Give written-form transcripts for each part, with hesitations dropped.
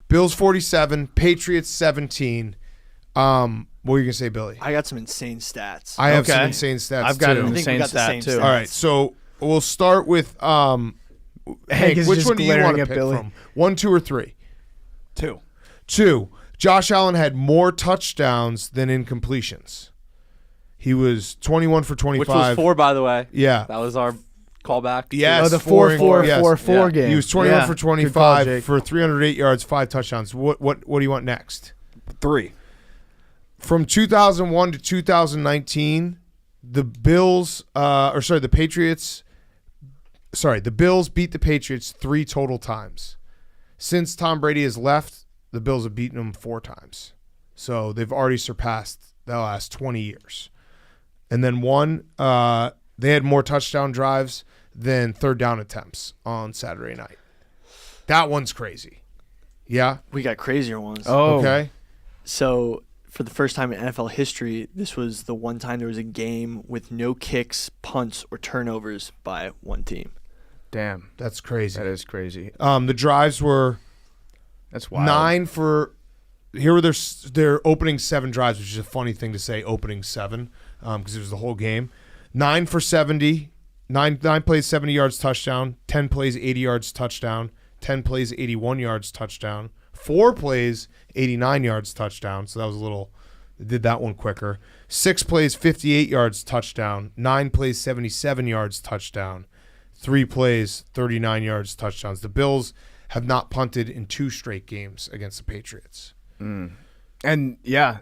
Bills 47, Patriots 17. What were you going to say, Billy? I got some insane stats. I have some insane stats, I've got too. an insane stat, too. All right, so we'll start with Hank, is which just one do you want glaring to at pick Billy. from? 1, 2, or 3? 2. 2. Josh Allen had more touchdowns than incompletions. He was 21 for 25. Which was 4, by the way. Yeah. That was our callback. Yes. the 4-4-4-4 He game. was 21 for Good call, 25 Jake. for 308 yards, 5 touchdowns. What do you want next? 3. From 2001 to 2019, the Bills the Bills beat the Patriots 3 total times. Since Tom Brady has left, the Bills have beaten them 4 times. So they've already surpassed the last 20 years. And then they had more touchdown drives than third down attempts on Saturday night. That one's crazy. Yeah? We got crazier ones. Oh. Okay. So for the first time in NFL history, this was the one time there was a game with no kicks, punts, or turnovers by one team. Damn. That's crazy. That is crazy. The drives were That's wild. 9 for – here were their opening 7 drives, which is a funny thing to say, opening 7, because it was the whole game. 9 for 70, 9 plays, 70 yards, touchdown. 10 plays, 80 yards, touchdown. 10 plays, 81 yards, touchdown. 4 plays, 89 yards, touchdown. So that was did that one quicker. 6 plays, 58 yards, touchdown. 9 plays, 77 yards, touchdown. 3 plays, 39 yards, touchdowns. The Bills have not punted in 2 straight games against the Patriots. And, yeah,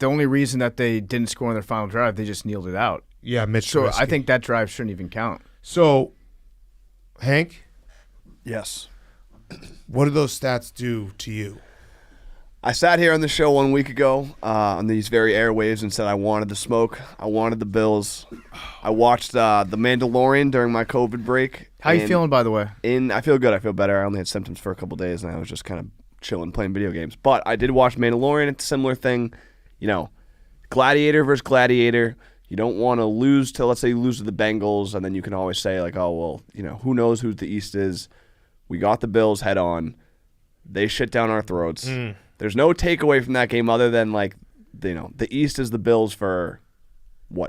the only reason that they didn't score on their final drive, they just kneeled it out. Yeah, Mitch So Trubisky. I think that drive shouldn't even count. So, Hank, Yes. what do those stats do to you? I sat here on the show 1 week ago on these very airwaves and said I wanted the smoke. I wanted the Bills. I watched The Mandalorian during my COVID break. How you feeling, by the way? I feel good. I feel better. I only had symptoms for a couple days, and I was just kind of chilling, playing video games. But I did watch Mandalorian. It's a similar thing. Gladiator versus gladiator. You don't want to lose to, let's say you lose to the Bengals, and then you can always say, like, oh, well, who knows who the East is. We got the Bills head on. They shit down our throats. There's no takeaway from that game other than, like, the East is the Bills for,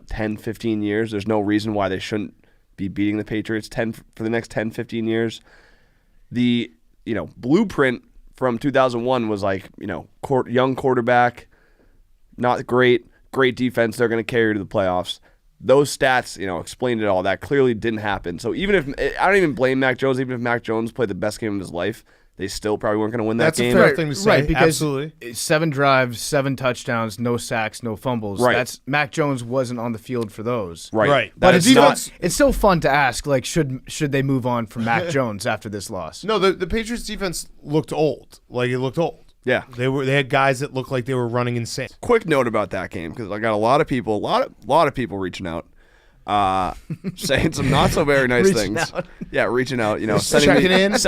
10, 15 years. There's no reason why they shouldn't be beating the Patriots for the next 10, 15 years. The, blueprint from 2001 was like, young quarterback, not great defense. They're going to carry to the playoffs. Those stats, explained it all. That clearly didn't happen. So even if I don't even blame Mac Jones, even if Mac Jones played the best game of his life, they still probably weren't going to win that game. That's a fair thing to say. Right, because absolutely. 7 drives, 7 touchdowns, no sacks, no fumbles. Right. Mac Jones wasn't on the field for those. Right. But That it's still fun to ask, like, should they move on from Mac Jones after this loss? No, the Patriots defense looked old. Like, it looked old. Yeah. They had guys that looked like they were running insane. Quick note about that game, because I got a lot of people reaching out, saying some not so very nice things. Yeah, reaching out, Checking in to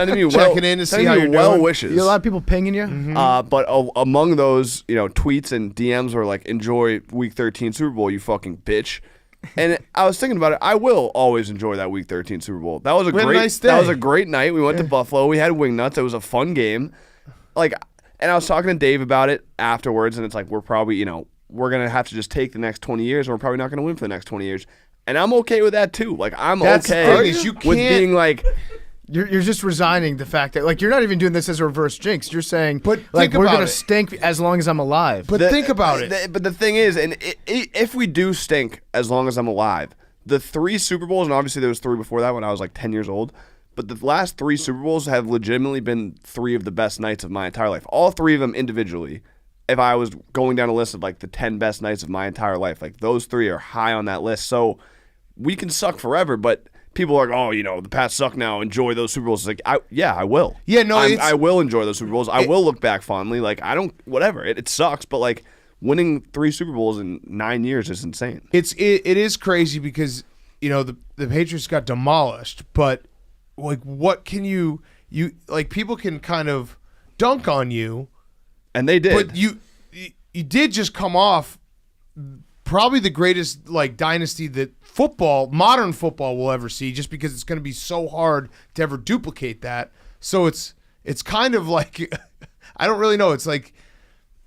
see how you're doing. wishes. You got a lot of people pinging you? But among those, tweets and DMs were like, "Enjoy Week 13 Super Bowl, you fucking bitch." And I was thinking about it. I will always enjoy that Week 13 Super Bowl. That was a nice day. That was a great night. We went to Buffalo. We had wing nuts. It was a fun game. And I was talking to Dave about it afterwards, and it's like we're probably, we're gonna have to just take the next 20 years, and we're probably not gonna win for the next 20 years. And I'm okay with that too. Like That's the okay thing is you with can't- being like. You're just resigning the fact that, like, you're not even doing this as a reverse jinx. You're saying, But like, think we're about going it. to stink as long as I'm alive. But think about it. But the thing is, and if we do stink as long as I'm alive, the 3 Super Bowls, and obviously there was 3 before that when I was like 10 years old, but the last 3 Super Bowls have legitimately been 3 of the best nights of my entire life. All 3 of them individually. If I was going down a list of like the 10 best nights of my entire life, like those 3 are high on that list. So we can suck forever, but people are like, oh, the Pats suck now. Enjoy those Super Bowls. It's like, I will. Yeah, no, I will enjoy those Super Bowls. I will look back fondly. Like, I don't, whatever. It sucks, but like winning 3 Super Bowls in 9 years is insane. It is crazy because, the Patriots got demolished, but like what can you people can kind of dunk on you. And they did. But you did just come off probably the greatest dynasty that modern football will ever see, just because it's going to be so hard to ever duplicate that. So it's kind of like I don't really know. It's like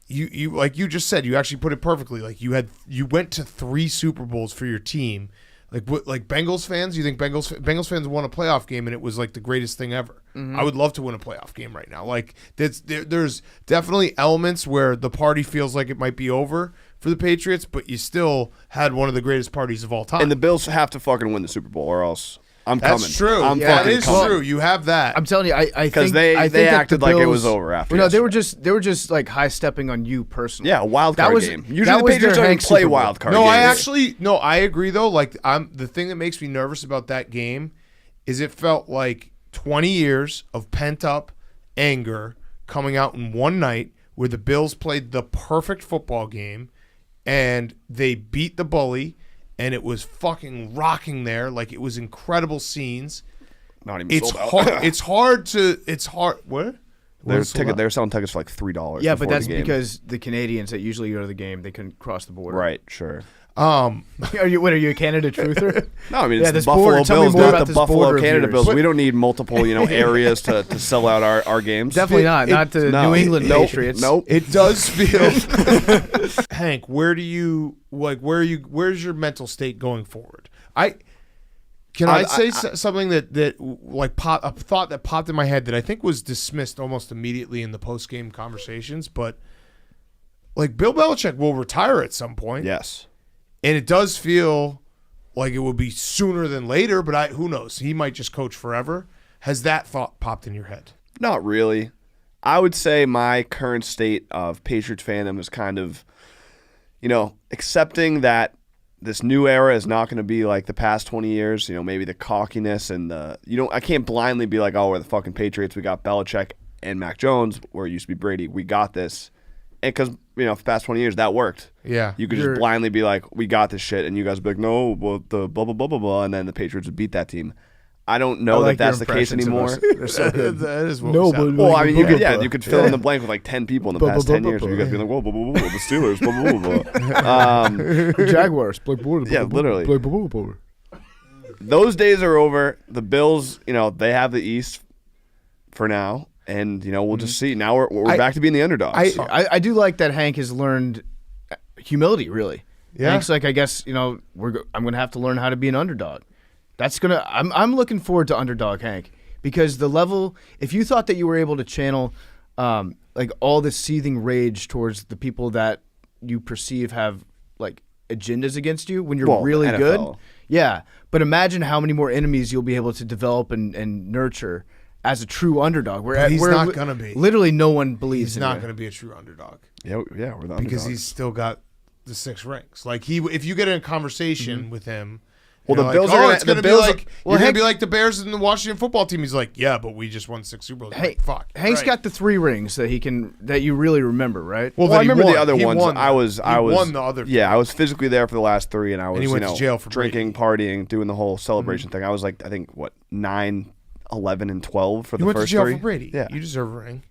you like you just said. You actually put it perfectly. Like you went to 3 Super Bowls for your team. Like Bengals fans, you think Bengals fans won a playoff game and it was like the greatest thing ever. I would love to win a playoff game right now. Like there's definitely elements where the party feels like it might be over for the Patriots, but you still had one of the greatest parties of all time. And the Bills have to fucking win the Super Bowl, or else I'm coming. That's true. That is true. You have that. I'm telling you, I think Because they that acted the like it Bills- was over after. Well, no, they yesterday. were just like high stepping on you personally. Yeah, a wild That card was- game. that Usually the was Patriots their don't even Hank play Super Bowl. wild card No, games. I agree though. Like the thing that makes me nervous about that game is it felt like 20 years of pent up anger coming out in one night where the Bills played the perfect football game and they beat the bully and it was fucking rocking there. Like it was incredible scenes. Not even It's sold out. hard. It's hard. What? They're selling tickets for like $3. Yeah, but before that's the game. because the Canadians that usually go to the game, they couldn't cross the border. Right, sure. Are you a Canada truther? No, I mean Yeah, it's this the Buffalo border- tell me Bills, more not about the this Buffalo border of Canada yours. Bills. We don't need multiple, areas to sell out our games. Definitely not. Not the No. New England Nope. Patriots. Nope. It does feel Hank, where's your mental state going forward? Can I say something that a thought that popped in my head that I think was dismissed almost immediately in the post-game conversations, but like Bill Belichick will retire at some point. Yes. And it does feel like it will be sooner than later, but who knows? He might just coach forever. Has that thought popped in your head? Not really. I would say my current state of Patriots fandom is kind of, accepting that this new era is not going to be like the past 20 years. Maybe the cockiness and I can't blindly be like, oh, we're the fucking Patriots. We got Belichick and Mac Jones, where it used to be Brady. We got this. And because, for the past 20 years, that worked. Yeah. You could just blindly be like, we got this shit. And you guys would be like, no, well, the blah, blah, blah, blah, blah. And then the Patriots would beat that team. I don't know that that's the case anymore. They're so good. That is what No, we but sound. Well, I mean, you could fill in the blank with like 10 people in the past 10 years. Where you guys be like, whoa, blah, blah, blah, blah, the Steelers, blah, blah, blah, blah. Jaguars. Yeah, literally. Those days are over. The Bills, they have the East for now. And, we'll just see. Now we're back to being the underdogs. I do like that Hank has learned humility, really. Yeah. Hank's like, I guess, I'm going to have to learn how to be an underdog. I'm looking forward to underdog Hank, because the level, if you thought that you were able to channel like all this seething rage towards the people that you perceive have like agendas against you when you're really NFL. good. Yeah. But imagine how many more enemies you'll be able to develop and nurture as a true underdog. But he's not going to be. Literally no one believes He's in not you. going to be a true underdog. Yeah, we're the underdogs. Because he's still got the 6 rings. Like if you get in a conversation with him, Well, you're the like, Bills are oh, gonna- it's the going to be Bills are- like well, you're going to Hank- be like the Bears and the Washington football team. He's like, yeah, but we just won 6 Super Bowls. Hey, Like, fuck. Hank's right. got the 3 rings that that you really remember, right? Well, then I he remember won. the other He ones. won I them. was He won the other. Yeah, I was physically there for the last 3, and I was he went to jail for drinking, partying, doing the whole celebration thing. I was like, I think 9, 11, and 12 for You the went to first jail 3. for Brady. Yeah, You deserve a ring.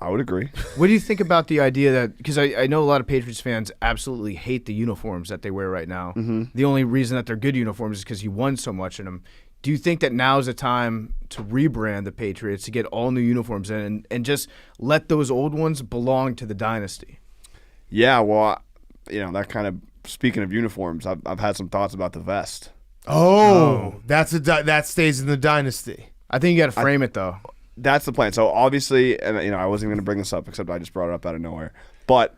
I would agree. What do you think about the idea that, because I know a lot of Patriots fans absolutely hate the uniforms that they wear right now. Mm-hmm. The only reason that they're good uniforms is because you won so much in them. Do you think that now's the time to rebrand the Patriots, to get all new uniforms in and just let those old ones belong to the dynasty? Yeah, well, that kind of, speaking of uniforms, I've had some thoughts about the vest. Oh, that stays in the dynasty. I think you got to frame it, though. That's the plan. So obviously, and I wasn't even going to bring this up, except I just brought it up out of nowhere. But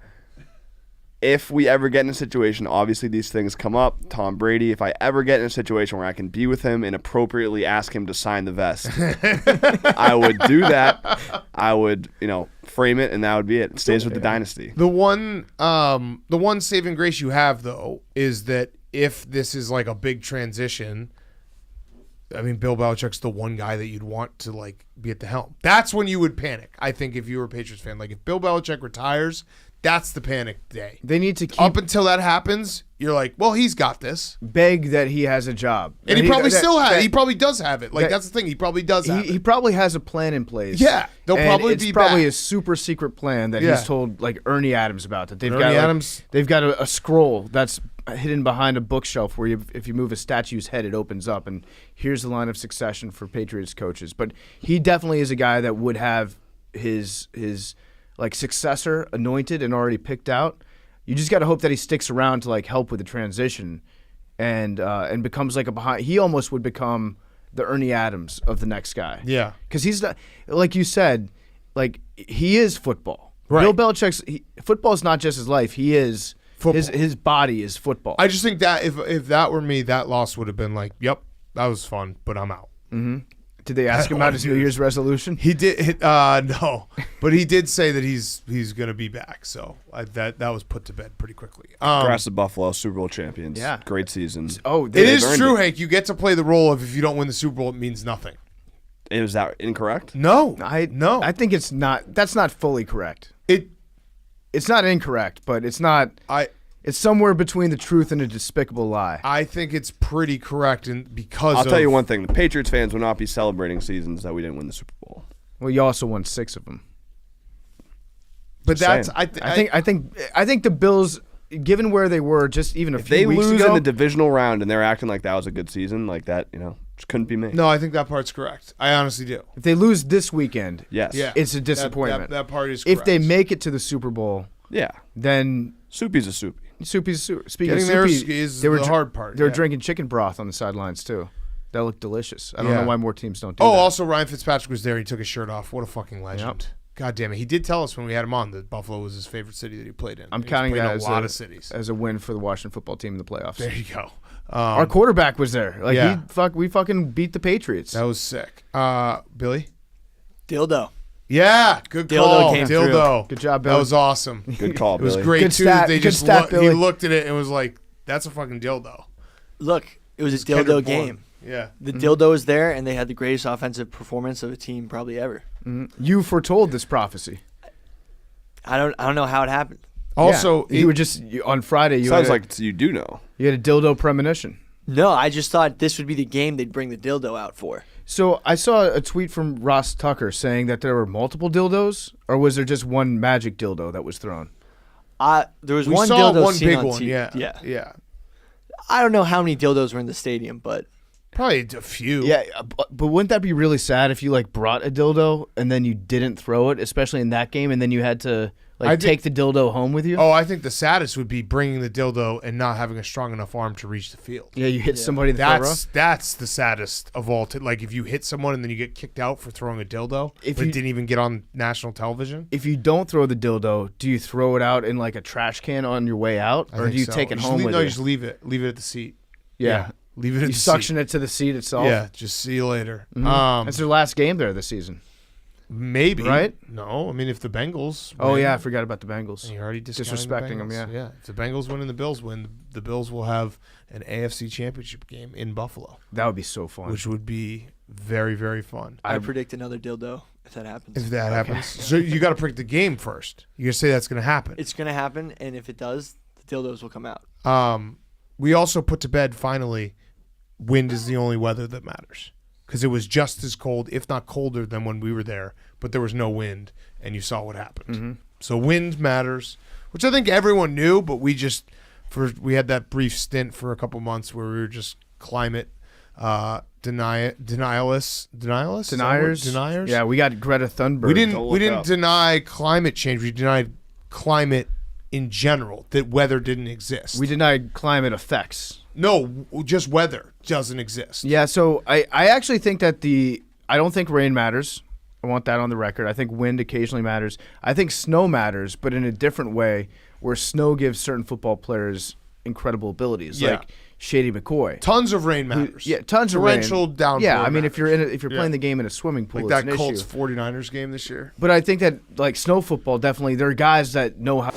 if we ever get in a situation, obviously these things come up. Tom Brady, if I ever get in a situation where I can be with him and appropriately ask him to sign the vest, I would do that. I would, frame it, and that would be it. It stays with the dynasty. The one saving grace you have though is that if this is like a big transition, I mean, Bill Belichick's the one guy that you'd want to like be at the helm. That's when you would panic. I think if you were a Patriots fan, like if Bill Belichick retires, that's the panic day. They need to keep Up until that happens, you're like, well, he's got this, beg that he has a job. and he probably still has. that- He probably does have it. Like that- that's the thing. He probably does have He it. probably has a plan in place. Yeah, they'll And probably it's be probably back. a super secret plan that Yeah. he's told like Ernie Adams about. That they've Ernie got Adams. they've got a scroll that's hidden behind a bookshelf where if you move a statue's head, it opens up, and here's the line of succession for Patriots coaches. But he definitely is a guy that would have his like successor anointed and already picked out. You just got to hope that he sticks around to like help with the transition, and becomes like a behind. He almost would become the Ernie Adams of the next guy. Yeah. Because he's not, like you said, like he is football. Right. Bill Belichick's football is not just his life. He is Football. his body is football. I just think that if that were me, that loss would have been like, yep, that was fun, but I'm out. Did they ask him about his New Year's resolution? He did no, but he did say that he's going to be back. So that was put to bed pretty quickly. Congrats to Buffalo, Super Bowl champions. Yeah. Great season. Oh, It they, is earned true, it. Hank. You get to play the role of if you don't win the Super Bowl, it means nothing. Is that incorrect? No, no. I think it's not. That's not fully correct. It's not incorrect, but it's not. It's somewhere between the truth and a despicable lie. I think it's pretty correct, and because I'll tell you one thing: the Patriots fans will not be celebrating seasons that we didn't win the Super Bowl. Well, you also won 6 of them. But Just that's saying. I think the Bills, given where they were just even a If few they weeks lose ago, in the divisional round and they're acting like that was a good season, like that, just couldn't be me. no, I think that part's correct. I honestly do. if they lose this weekend, Yes. Yeah, it's a disappointment. That part is correct. If they make it to the Super Bowl, Yeah. then Soupy's a soupy. Soupy's speaking Getting of there Soupy, is they were the hard part. They were yeah. drinking chicken broth on the sidelines too. That looked delicious. I don't Yeah. know why more teams don't do Oh, that. also Ryan Fitzpatrick was there. He took his shirt off. What a fucking legend! God damn it! He did tell us when we had him on that Buffalo was his favorite city that he played in. I'm He's counting played in that a lot of cities. as a win for the Washington football team in the playoffs. There you go. Our quarterback was there. Like Yeah. we fucking beat the Patriots. That was sick. Billy. Dildo. Yeah, good Dildo call. came Dildo. Good job, That Billy. was awesome. Good call, It was Billy. great Good too. stat- That they good just stat, he Billy. looked at it and was like, "That's a fucking dildo." Look, it was a Kendrick dildo Bourne. game. Yeah. The dildo was there, and they had the greatest offensive performance of a team probably ever. You foretold this prophecy. I don't know how it happened. Also, Yeah. You were just on Friday. You Sounds had like you do know. you had a dildo premonition. No, I just thought this would be the game they'd bring the dildo out for. So I saw a tweet from Ross Tucker saying that there were multiple dildos, or was there just one magic dildo that was thrown? There was we one saw dildo one seen big on one. TV. Yeah. yeah. I don't know how many dildos were in the stadium, but Probably a few. Yeah, but wouldn't that be really sad if you like brought a dildo and then you didn't throw it, especially in that game, and then you had to like take the dildo home with you? Oh, I think the saddest would be bringing the dildo and not having a strong enough arm to reach the field. Yeah, you hit somebody in the front row. That's the saddest of all. Like if you hit someone and then you get kicked out for throwing a dildo, but it didn't even get on national television. If you don't throw the dildo, do you throw it out in like a trash can on your way out, or do you take it home with No, you? you just leave it. Leave it at the seat. Yeah. Leave it at You the suction seat. it to the seat itself. Yeah, just see you later. That's their last game there this season. Maybe. Right? No, I mean if the Bengals Oh win, yeah, I forgot about the Bengals. and you're already Disrespecting them, Bengals. yeah. If the Bengals win and the Bills win, the Bills will have an AFC Championship game in Buffalo, That would be so fun. which would be very, very fun. I predict another dildo if that happens. If that happens, so you got to predict the game first. You got to say that's going to happen. It's going to happen, and if it does, the dildos will come out. We also put to bed finally, wind is the only weather that matters, because it was just as cold, if not colder, than when we were there, but there was no wind, and you saw what happened. So wind matters, which I think everyone knew, but we we had that brief stint for a couple months where we were just climate deniers. Yeah, we got Greta Thunberg. We Don't look didn't up. deny climate change. We denied climate in general, that weather didn't exist. We denied climate effects. No, just weather doesn't exist. Yeah, so I actually think that I don't think rain matters. I want that on the record. I think wind occasionally matters. I think snow matters, but in a different way, where snow gives certain football players incredible abilities, Yeah. like Shady McCoy. Tons of rain matters. Yeah, tons of rain. Torrential downpour. Yeah, I mean, if you're matters. playing the game in a swimming pool, like it's that an Colts issue. 49ers game this year. But I think that like snow football, definitely there are guys that know how